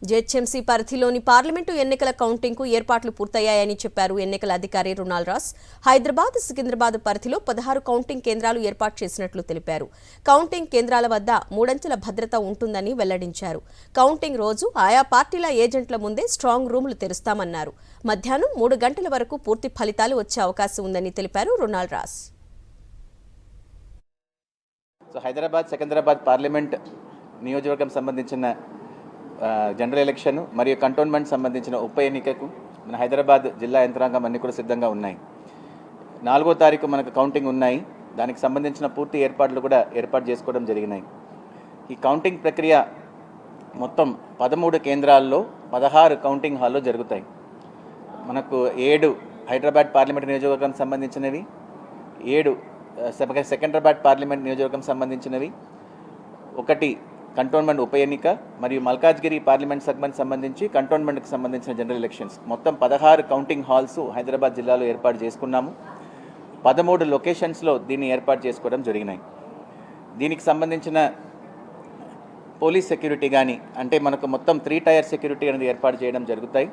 GHMC పరిధిలోని parliament ఎన్నికల కౌంటింగ్కు ఏర్పాట్లు పూర్తయ్యాయని చెప్పారు ఎన్నికల అధికారి రుణాల్ రాస్. హైదరాబాద్, సికింద్రాబాద్ పరిధిలో 16 కౌంటింగ్ కేంద్రాలు ఏర్పాటు చేసినట్లు తెలిపారు. కౌంటింగ్ కేంద్రాల వద్ద మూడంచెల భద్రత ఉంటుందని వెల్లడించారు. కౌంటింగ్ రోజు ఆయా పార్టీల ఏజెంట్ల ముందే స్ట్రాంగ్ రూములు తెరుస్తామన్నారు. మధ్యాహ్నం 3 గంటల వరకు పూర్తి ఫలితాలు వచ్చే అవకాశం ఉందని తెలిపారు రుణాల్ రాస్. హైదరాబాద్, సికింద్రాబాద్ పార్లమెంట్ నియోజకవర్గం సంబంధించిన జనరల్ ఎలక్షన్ మరియు కంటోన్మెంట్ సంబంధించిన ఉప ఎన్నికకు మన హైదరాబాద్ జిల్లా యంత్రాంగం అన్నీ కూడా సిద్ధంగా ఉన్నాయి. 4వ తారీఖు మనకు కౌంటింగ్ ఉన్నాయి. దానికి సంబంధించిన పూర్తి ఏర్పాట్లు కూడా ఏర్పాటు చేసుకోవడం జరిగినాయి. ఈ కౌంటింగ్ ప్రక్రియ మొత్తం 13 కేంద్రాల్లో 16 కౌంటింగ్ హాల్లో జరుగుతాయి. మనకు 7 హైదరాబాద్ పార్లమెంట్ నియోజకవర్గం సంబంధించినవి, 7 సికింద్రాబాద్ పార్లమెంట్ నియోజకవర్గం సంబంధించినవి, 1 కంటోన్మెంట్ ఉప ఎన్నిక మరియు మల్కాజ్గిరి పార్లమెంట్ సెగ్మెంట్ సంబంధించి కంటోన్మెంట్కి సంబంధించిన జనరల్ ఎలక్షన్స్ మొత్తం 16 కౌంటింగ్ హాల్స్ హైదరాబాద్ జిల్లాలో ఏర్పాటు చేసుకున్నాము. 13 లొకేషన్స్లో దీన్ని ఏర్పాటు చేసుకోవడం జరిగినాయి. దీనికి సంబంధించిన పోలీస్ సెక్యూరిటీ కానీ అంటే మనకు మొత్తం 3 టైర్ సెక్యూరిటీ అనేది ఏర్పాటు చేయడం జరుగుతాయి.